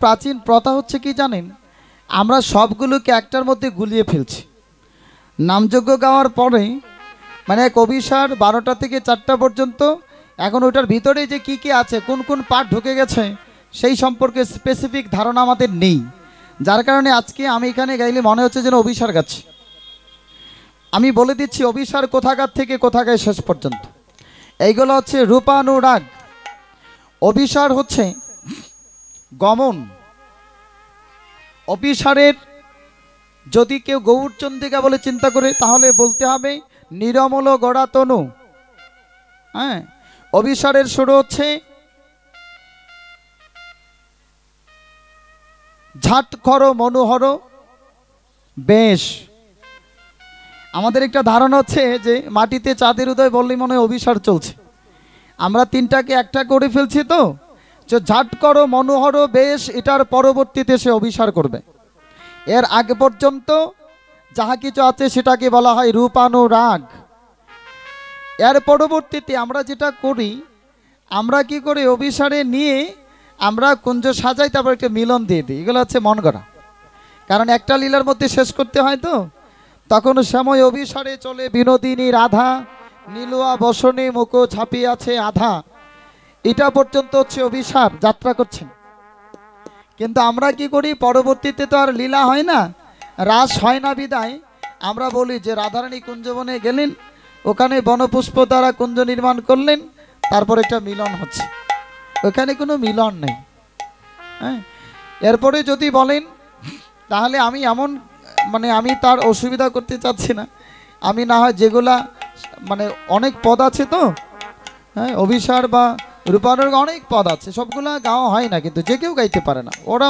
প্রাচীন প্রথা হচ্ছে কি জানেন, আমরা সবগুলোকে একটার মধ্যে গুলিয়ে ফেলছি। নামযজ্ঞ গাওয়ার পরে মানে এক অভিসার 12টা থেকে 4টা পর্যন্ত, এখন ওটার ভিতরে যে কি কি আছে, কোন কোন পার্ট ঢুকে গেছে সেই সম্পর্কে স্পেসিফিক ধারণা আমাদের নেই। যার কারণে আজকে আমি এখানে গাইলে মনে হচ্ছে যেন অভিসার গাচ্ছি। আমি বলে দিচ্ছি অভিসার কোথাকার থেকে কোথাকায় শেষ পর্যন্ত। এইগুলো হচ্ছে রূপানুরাগ। অভিসার হচ্ছে গমন। অভিসারের যদি কেউ গৌরচন্দ্রিকা বলে চিন্তা করে তাহলে বলতে হবে নিরমল গড়া তনু। হ্যাঁ, অভিসারের শুরু হচ্ছে ঝাট করো মনোহর বেশ। আমাদের একটা ধারণা হচ্ছে যে মাটিতে চাঁদের উদয় বললেই মনে হয় অভিসার চলছে। আমরা তিনটাকে একটা করে ফেলছি তো, যে ঝাট করো মনোহর বেশ, এটার পরবর্তীতে সে অভিসার করবে। এর আগে পর্যন্ত যাহা কিছু আছে সেটাকে বলা হয় রূপানুরাগ। এর পরবর্তীতে আমরা যেটা করি, আমরা কি করি, অভিসারে নিয়ে আমরা কুঞ্জ সাজাই, তারপর একটা মিলন দিয়ে দিই। এগুলো হচ্ছে মন গড়া, কারণ একটা লীলার মধ্যে শেষ করতে হয় তো। তখন সময় অভিসারে চলে বিনোদিনী রাধা, নীলুয়া বসনে মুখ ছাপিয়াছে আধা। এটা পর্যন্ত হচ্ছে অভিসার, যাত্রা করছেন। কিন্তু আমরা কি করি, পরবর্তীতে তো আর লীলা হয় না, রাস হয় না, বিদায় আমরা বলি যে রাধারানী কুঞ্জবনে গেলেন, ওখানে বনপুষ্প দ্বারা কুঞ্জ নির্মাণ করলেন, তারপর একটা মিলন হচ্ছে। ওখানে কোনো মিলন নেই। হ্যাঁ, এরপরে যদি বলেন তাহলে আমি এমন মানে আমি তার অসুবিধা করতে চাচ্ছি না। আমি না হয় যেগুলা মানে অনেক পদ আছে তো, হ্যাঁ, অভিসার বা রূপানুরাগ অনেক পদ আছে, সবগুলা গাওয়া হয় না, কিন্তু যে কেউ গাইতে পারে না, ওরা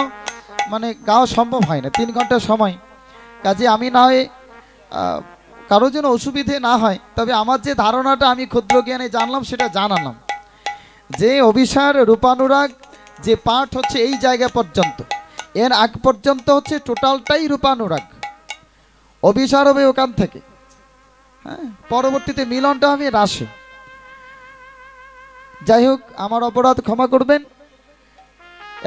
মানে গাওয়া সম্ভব হয় না, 3 ঘন্টা সময়। কাজে আমি না হয় কারোর জন্য অসুবিধে না হয়, তবে আমার যে ধারণাটা আমি ক্ষুদ্র জ্ঞানে জানলাম সেটা জানালাম, যে অভিসার রূপানুরাগ যে পাঠ হচ্ছে এই জায়গা পর্যন্ত, এর আগ পর্যন্ত হচ্ছে টোটালটাই রূপানুরাগ। অভিসার হবে ওখান থেকে, হ্যাঁ, পরবর্তীতে মিলনটা হবে রাসে। যাই হোক, আমার অপরাধ ক্ষমা করবেন।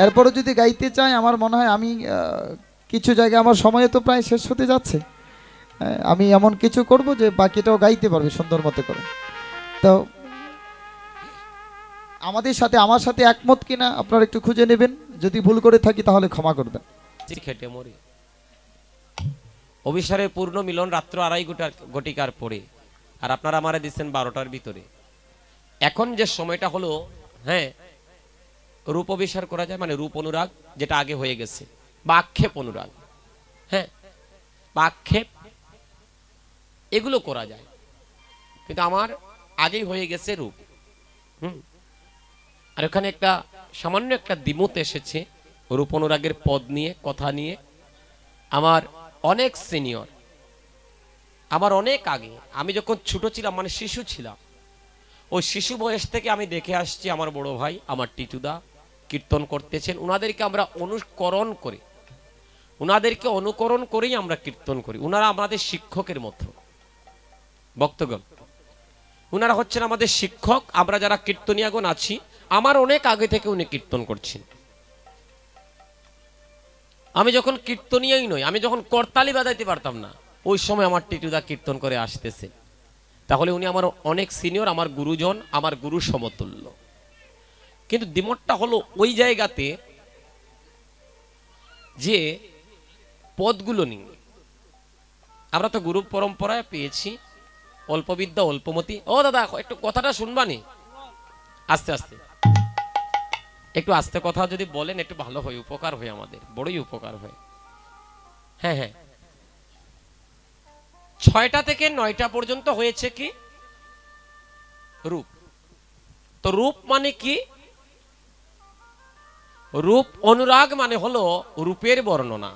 এরপরে যদি গাইতে চাই, আমার মনে হয় আমি কিছু জায়গায় আমার সময় তো প্রায় শেষ হতে যাচ্ছে, আমি এমন কিছু করব যে বাকিটাও গাইতে পারবে সুন্দর মতো করে। তো আমার সাথে একমত কিনা আপনারা একটু খুঁজে নেবেন, যদি ভুল করে থাকি তাহলে ক্ষমা করবেন। অভিসারের পূর্ণ মিলন রাত্র 2:30 ঘটিকার পরে, আর আপনারা আমারে দিচ্ছেন 12টার ভিতরে। এখন যে সময়টা হলো, হ্যাঁ, রূপ অভিসার করা যায়, মানে রূপ অনুরাগ যেটা আগে হয়ে গেছে, বা আক্ষেপ অনুরাগ, হ্যাঁ, বা আক্ষেপ, এগুলো করা যায়। কিন্তু আমার আগেই হয়ে গেছে রূপ। আর ওখানে একটা সামান্য একটা দ্বিমত এসেছে রূপ অনুরাগের পদ নিয়ে, কথা নিয়ে। আমার অনেক সিনিয়র, আমার অনেক আগে, আমি যখন ছোট ছিলাম, মানে শিশু ছিলাম, ওই শিশু বয়স থেকে আমি দেখে আসছি আমার বড় ভাই, আমার টিটুদা কীর্তন করতেছেন। ওনাদেরকে আমরা অনুকরণ করেই আমরা কীর্তন করি। ওনারা আমাদের শিক্ষকের মতো ভক্তগণ, ওনারা হচ্ছেন আমাদের শিক্ষক। আমরা যারা কীর্তনিয়াগণ আছি, আমার অনেক আগে থেকে উনি কীর্তন করছেন। আমি যখন কীর্তনিয়াই নই, আমি যখন করতালি বাজাইতে পারতাম না, ওই সময় আমার টিটুদা কীর্তন করে আসতেছে। তাহলে উনি আমার অনেক সিনিয়র, আমার গুরুজন, আমার গুরু সমতুল্য। কিন্তু দ্বিমতটা হলো ওই জায়গাতে যে পদগুলো নিয়ে। আমরা তো গুরু পরম্পরায় পেয়েছি অল্প বিদ্যা অল্পমতি। ও দাদা, একটু কথাটা শুনবানি, আস্তে আস্তে, একটু আস্তে কথা যদি বলেন একটু ভালো হয়, উপকার হয়, আমাদের বড়ই উপকার হয়। হ্যাঁ হ্যাঁ, 6টা থেকে 9টা পর্যন্ত হয়েছে কি রূপ। তো রূপ মানে কি? রূপ অনুরাগ মানে হলো রূপের বর্ণনা।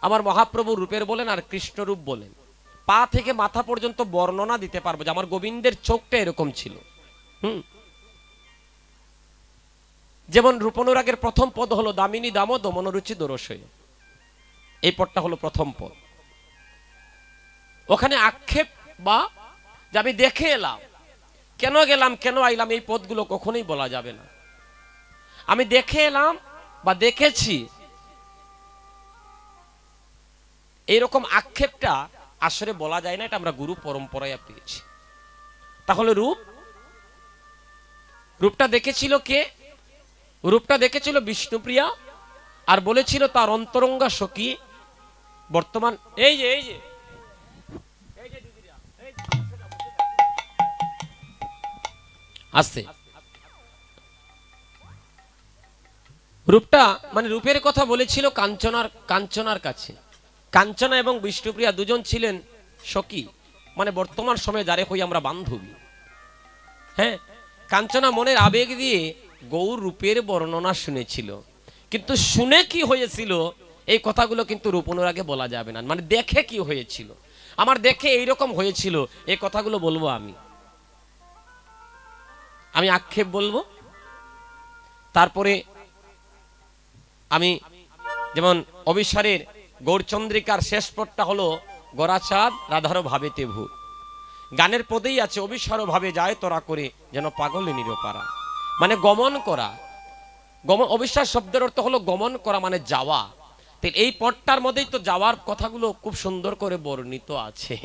আমার মহাপ্রভু রূপের বলেন আর কৃষ্ণ রূপ বলেন, পা থেকে মাথা পর্যন্ত বর্ণনা দিতে পারবো যে আমার গোবিন্দের চোখটা এরকম ছিল। যেমন রূপ অনুরাগের প্রথম পদ হলো দামিনী দামোদ মনোরুচি দোরসই, এই পদটা হলো প্রথম পদ। ওখানে আক্ষেপ বা যে আমি দেখে এলাম, কেন গেলাম, কেন আইলাম, এই পদগুলো কখনোই বলা যাবে না। আমি দেখে এলাম, বা দেখেছি, এইরকম আক্ষেপটা আসলে বলা যায় না, এটা আমরা গুরু পরম্পরায় পেয়েছি। তাহলে রূপটা দেখেছিল কে? রূপটা দেখেছিল বিষ্ণুপ্রিয়া, আর বলেছিল তার অন্তরঙ্গা সখী বর্তমান এই যে আসছে রূপটা, মানে রূপের কথা বলেছিল কাঞ্চনার কাছে। কাঞ্চনা এবং বিষ্ণুপ্রিয়া দুজন ছিলেন সখী, মানে বর্তমান সময়ে যারে হই আমরা বান্ধবী। হ্যাঁ, কাঞ্চনা মনের আবেগ দিয়ে গৌর রূপের বর্ণনা শুনেছিল, কিন্তু শুনে কি হয়েছিল এই কথাগুলো কিন্তু রূপ অনুরাগে বলা যাবে না। মানে দেখে কি হয়েছিল, আমার দেখে এইরকম হয়েছিল, এই কথাগুলো বলবো আমি আক্ষেপ বলবো। তারপরে আমি যেমন অবিসারের গৌরচন্দ্রিকার শেষ পদটা হলো গোরাচাঁদ রাধারো ভাবেতে ভূ। গানের পদেই আছে অবিসারো ভাবে যায় তোরা করে যেন পাগলে নিরপারা, মানে গমন করা। অবিশ্বাস শব্দের অর্থ হলো গমন করা, মানে যাওয়া। এই পদটার মধ্যেই তো যাওয়ার কথাগুলো খুব সুন্দর করে বর্ণিত আছে,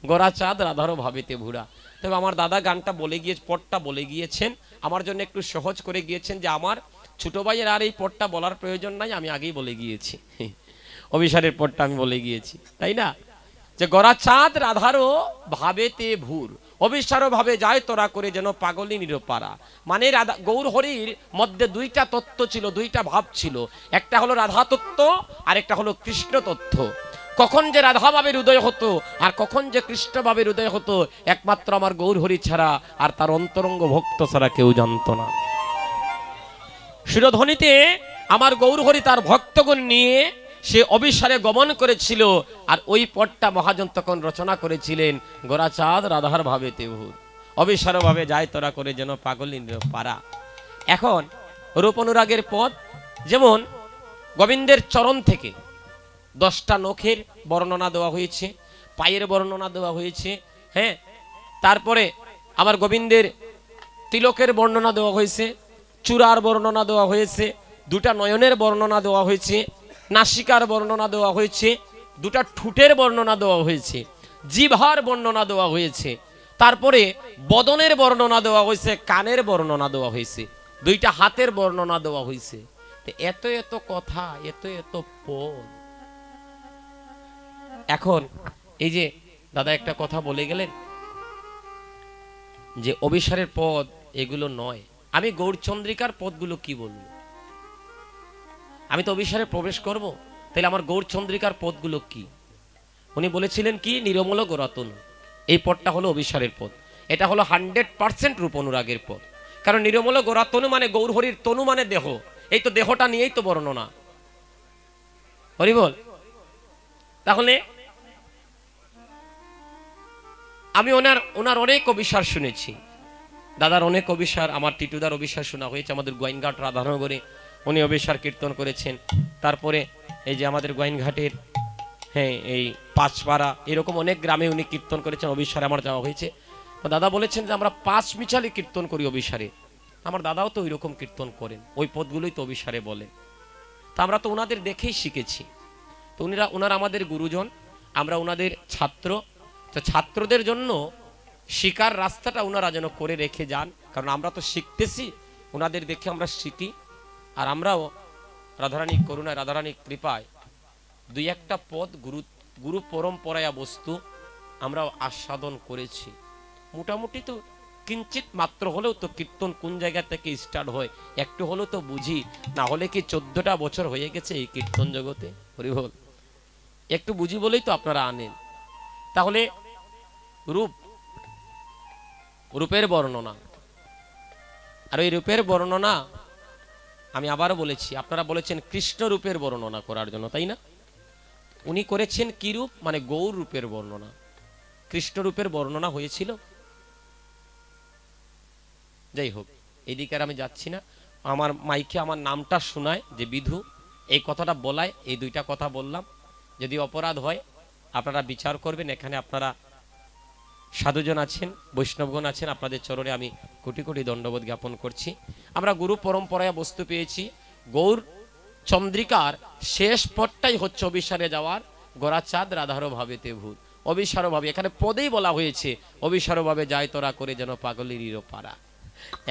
গোরাচাঁদ রাধারো ভাবেতে ভুরা। তবে আমার দাদা গানটা বলে গিয়ে পদটা বলে গিয়েছেন, আমার জন্য একটু সহজ করে গিয়েছেন, যে আমার ছোট ভাইয়ের আর এই পদটা বলার প্রয়োজন নাই, আমি আগেই বলে গিয়েছি, অভিসারের পদটা আমি বলে গিয়েছি, তাই না? যে গোরাচাঁদ রাধারো ভাবেতে ভুর, অবিসারো ভাবে যায় তোরা করে যেন পাগলি নিরপারা। মানে গৌর হরির মধ্যে দুইটা তত্ত্ব ছিল, দুইটা ভাব ছিল, একটা হলো রাধা তত্ত্ব আর একটা হলো কৃষ্ণ তত্ত্ব। কখন যে রাধা ভাবের উদয় হতো আর কখন যে কৃষ্ণ ভাবের উদয় হতো, একমাত্র আমার গৌর হরি ছাড়া আর তার অন্তরঙ্গ ভক্ত ছাড়া কেউ জানতো না। সুরধ্বনিতে আমার গৌর হরি তার ভক্তগণ নিয়ে সে অবিসারে গমন করেছিল, আর ওই পদটা মহাজন তখন রচনা করেছিলেন গোরাচাঁদ রাধার ভাবেতে ভূর, অবিসার ভাবে যায় তোরা করে যেন পাগল পারা। এখন রূপ অনুরাগের পদ, যেমন গোবিন্দের চরণ থেকে 10টা নখের বর্ণনা দেওয়া হয়েছে, পায়ের বর্ণনা দেওয়া হয়েছে। হ্যাঁ, তারপরে আমার গোবিন্দের তিলকের বর্ণনা দেওয়া হয়েছে, চূড়ার বর্ণনা দেওয়া হয়েছে, 2টা নয়নের বর্ণনা দেওয়া হয়েছে, নাসিকার বর্ণনা দেওয়া হয়েছে, 2টা ঠোঁটের বর্ণনা দেওয়া হয়েছে, জিহ্বার বর্ণনা দেওয়া হয়েছে, তারপরে বদনের বর্ণনা দেওয়া হয়েছে, কানের বর্ণনা দেওয়া হয়েছে, 2টা হাতের বর্ণনা দেওয়া হয়েছে। এত এত কথা, এত এত পদ। এখন এই যে দাদা একটা কথা বলে গেলেন যে অবিসারের পদ এগুলো নয়, আমি গৌরচন্দ্রিকার পদগুলো কি বলবো? আমি তো অবিসারে প্রবেশ করব, তাহলে আমার গৌরচন্দ্রিকার পদগুলো কি? উনি বলেছিলেন কি, নিরমল গোরাতন, এই পদটা হলো অবিসারের পদ। এটা হলো 100% রূপ অনুরাগের পদ। কারণ নিরমল গোরাতনু মানে গৌর হরির তনু মানে দেহ, এই তো দেহটা নিয়েই তো বর্ণনা, হরি বল। তাহলে আমি ওনার অনেক অবিসার শুনেছি, দাদার অনেক অবিসার, আমার টিটুদার অবিসার শোনা হয়েছে, আমাদের গোয়াইনঘাট রাধানগরে উনি অবিসার কীর্তন করেছেন। তারপরে এই যে আমাদের গোয়াইনঘাটের, হ্যাঁ, এই পাঁচপাড়া, এরকম অনেক গ্রামে উনি কীর্তন করেছেন, অবিসারে আমার যাওয়া হয়েছে। দাদা বলেছেন যে আমরা 5 মিছালি কীর্তন করি অবিসারে। আমার দাদাও তো ওই রকম কীর্তন করেন, ওই পদগুলোই তো অবিসারে বলেন। তা আমরা তো ওনাদের দেখেই শিখেছি। তো ওনারা আমাদের গুরুজন, আমরা ওনাদের ছাত্র। তো ছাত্রদের জন্য শিকার রাস্তাটা ওনারা যেন করে রেখে যান, কারণ আমরা তো শিখতেছি, ওনাদের দেখে আমরা শিখি। আর আমরাও রাধারানীর করুণায়, রাধারানীর কৃপায় 2-1টা পদ গুরু পরম্পরায়া বস্তু আমরাও আস্বাদন করেছি। মোটামুটি তো কিঞ্চিত মাত্র হলেও তো কীর্তন কোন জায়গা থেকে স্টার্ট হয় একটু হলেও তো বুঝি, না হলে কি 14টা বছর হয়ে গেছে এই কীর্তন জগতে, হরিবল, একটু বুঝি বলেই তো আপনারা আনেন। তাহলে রূপের বর্ণনা, আর ওই রূপের বর্ণনা আমি আবারও বলেছি, আপনারা বলেছেন কৃষ্ণ রূপের বর্ণনা করার জন্য, তাই না? উনি করেছেন কি রূপ, মানে গৌর রূপের বর্ণনা। কৃষ্ণ রূপের বর্ণনা হয়েছিল। যাই হোক, এইদিকে আর আমি যাচ্ছি না। আমার মাইকে আমার নামটা শোনায় যে বিধু, এই কথাটা বলায়, এই 2টা কথা বললাম। যদি অপরাধ হয় আপনারা বিচার করবেন। এখানে আপনারা সাধুজন আছেন, বৈষ্ণবগণ আছেন, আপনাদের চরণে আমি কোটি কোটি দণ্ডবোধ জ্ঞাপন করছি। আমরা গুরু পরম্পরায় বস্তু পেয়েছি, গৌর চন্দ্রিকার শেষ পদটাই হচ্ছে অভিসারে যাওয়ার গোরাচাঁদ রাধারো ভাবেতে ভূত। অভিসারো ভাবে এখানে পদেই বলা হয়েছে, অভিসারো ভাবে যায় তোরা করে যেন পাগলেরই পাড়া।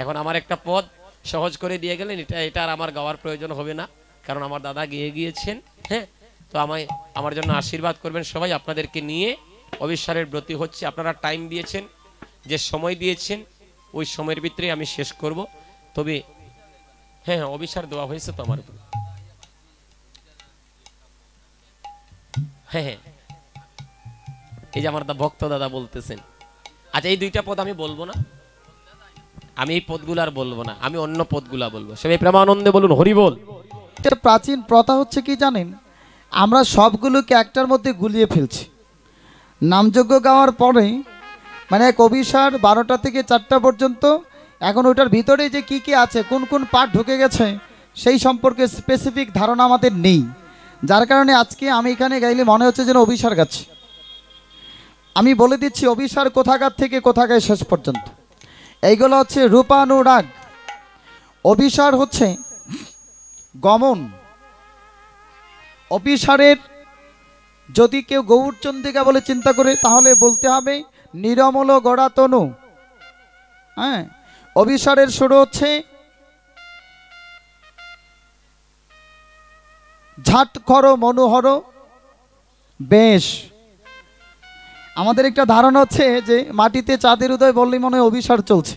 এখন আমার একটা পদ সহজ করে দিয়ে গেলেন, এটা আর আমার গাওয়ার প্রয়োজন হবে না, কারণ আমার দাদা গেয়ে গিয়েছেন। হ্যাঁ, তো আমার জন্য আশীর্বাদ করবেন সবাই। আপনাদেরকে নিয়ে অভিসারের ব্রতী হচ্ছে, আপনারা টাইম দিয়েছেন, যে সময় দিয়েছেন ওই সময়ের ভিতরে আমি শেষ করব। তবে হ্যাঁ, অভিসার দেওয়া হয়েছে তো আমার উপর। হ্যাঁ, এই যে আমার ভক্ত দাদা বলতেছেন। আচ্ছা, এই দুইটা পদ আমি বলবো না, আমি এই পদগুলো আর বলবো না, আমি অন্য পদগুলা বলবো। সবাই প্রেমানন্দে বলুন হরি বল। প্রাচীন প্রথা হচ্ছে কি জানেন, আমরা সবগুলোকে একটার মধ্যে গুলিয়ে ফেলছি। নামযজ্ঞ গাওয়ার পরে মানে এক অভিসার 12টা থেকে 4টা পর্যন্ত, এখন ওটার ভিতরে যে কি কি আছে, কোন কোন পার্ট ঢুকে গেছে সেই সম্পর্কে স্পেসিফিক ধারণা আমাদের নেই। যার কারণে আজকে আমি এখানে গাইলে মনে হচ্ছে যেন অভিসার গাচ্ছি। আমি বলে দিচ্ছি অভিসার কোথাকার থেকে কোথাকায় শেষ পর্যন্ত। এইগুলো হচ্ছে রূপানুরাগ। অভিসার হচ্ছে গমন। অভিসারের যদি কেউ গৌরচন্দ্রিকা বলে চিন্তা করে তাহলে বলতে হবে নিরমল গড়া তনু। হ্যাঁ, অভিসারের শুরু হচ্ছে ঝাট করো মনোহর বেশ। আমাদের একটা ধারণা হচ্ছে যে মাটিতে চাঁদের উদয় বললেই মনে হয় অভিসার চলছে।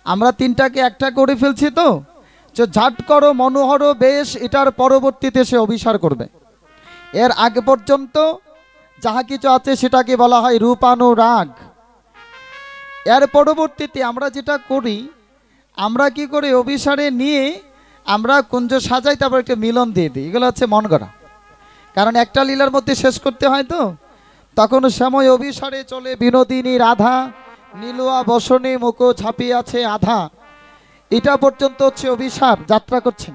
আমরা তিনটাকে একটা করে ফেলছি তো, যে ঝাট করো মনোহর বেশ, এটার পরবর্তীতে সে অভিসার করবে। এর আগে পর্যন্ত যাহা কিছু আছে সেটাকে বলা হয় রূপানুরাগ। এর পরবর্তীতে আমরা যেটা করি, আমরা কি করি, অভিসারে নিয়ে আমরা কুঞ্জ সাজাই, তারপর একটা মিলন দিয়ে দিই। এগুলো হচ্ছে মন গড়া, কারণ একটা লীলার মধ্যে শেষ করতে হয় তো। তখন সময় অভিসারে চলে বিনোদিনী রাধা, নীলুয়া বসনে মুখ ঝাঁপিয়াছে আধা। এটা পর্যন্ত হচ্ছে অভিসার, যাত্রা করছেন।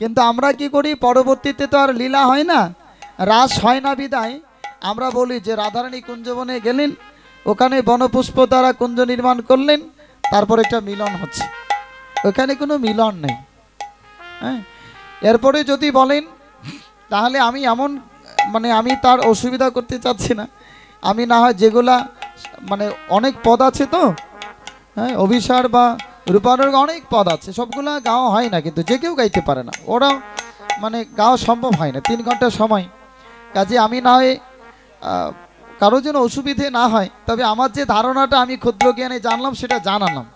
কিন্তু আমরা কি করি, পরবর্তীতে তো আর লীলা হয় না, রাস হয় না, বিদায় আমরা বলি যে রাধারানী কুঞ্জবনে গেলেন, ওখানে বনপুষ্প দ্বারা কুঞ্জ নির্মাণ করলেন, তারপর একটা মিলন হচ্ছে। ওখানে কোনো মিলন নেই। হ্যাঁ, এরপরে যদি বলেন তাহলে আমি এমন আমি তার অসুবিধা করতে চাচ্ছি না। আমি না হয় যেগুলা অনেক পদ আছে তো, হ্যাঁ, অভিসার বা রূপানুরাগ অনেক পদ আছে, সবগুলা গাওয়া হয় না, কিন্তু যে কেউ গাইতে পারে না, ওরা গাওয়া সম্ভব হয় না, 3 ঘন্টা সময়। কাজে আমি না হয় কারোর জন্য অসুবিধে না হয়, তবে আমার যে ধারণাটা আমি ক্ষুদ্র জ্ঞানে জানলাম সেটা জানালাম,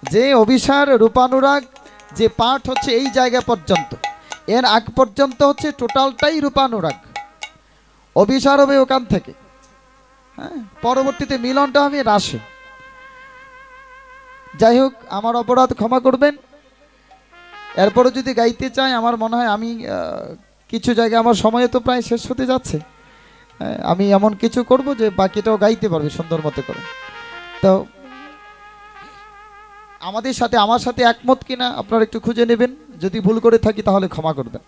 যে অভিসার রূপানুরাগ যে পাঠ হচ্ছে এই জায়গা পর্যন্ত, এর আগ পর্যন্ত হচ্ছে টোটালটাই রূপানুরাগ। অভিসার হবে ওখান থেকে, হ্যাঁ, পরবর্তীতে মিলনটা হবে রাসে। যাই হোক, আমার অপরাধ ক্ষমা করবেন। এরপরে যদি গাইতে চাই, আমার মনে হয় আমি কিছু জায়গায়, আমার সময় তো প্রায় শেষ হতে যাচ্ছে, আমি এমন কিছু করব যে বাকিটাও গাইতে পারবে সুন্দর মতো করে। তো আমার সাথে একমত কিনা আপনারা একটু খুঁজে নেবেন, যদি ভুল করে থাকি তাহলে ক্ষমা করবেন।